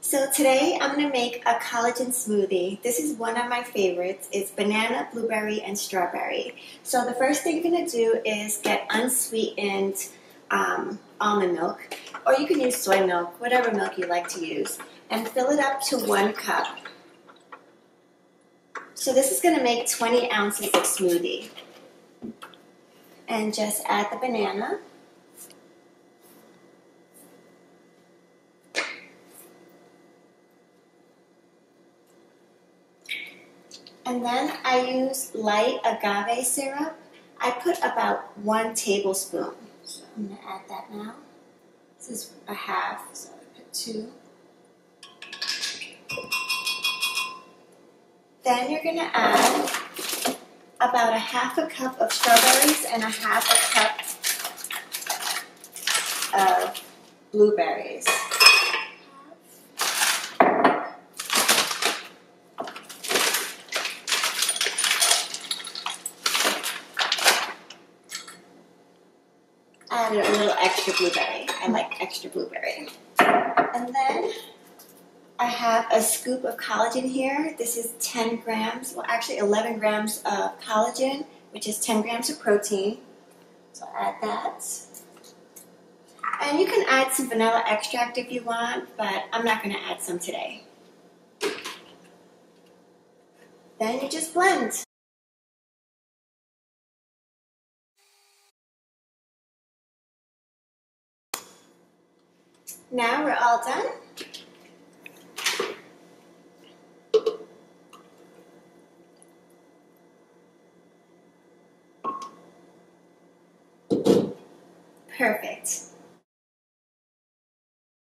So today I'm going to make a collagen smoothie. This is one of my favorites. It's banana, blueberry, and strawberry. So the first thing you're going to do is get unsweetened almond milk, or you can use soy milk, whatever milk you like to use, and fill it up to 1 cup. So this is going to make 20 ounces of smoothie. And just add the banana. And then I use light agave syrup. I put about 1 tablespoon. So I'm going to add that now. This is a half, so I put 2. Then you're going to add about a half a cup of strawberries and a half a cup of blueberries. Added a little extra blueberry. I like extra blueberry. And then I have a scoop of collagen here. This is 10 grams, well actually 11 grams of collagen, which is 10 grams of protein. So add that. And you can add some vanilla extract if you want, but I'm not going to add some today. Then you just blend. Now we're all done. Perfect.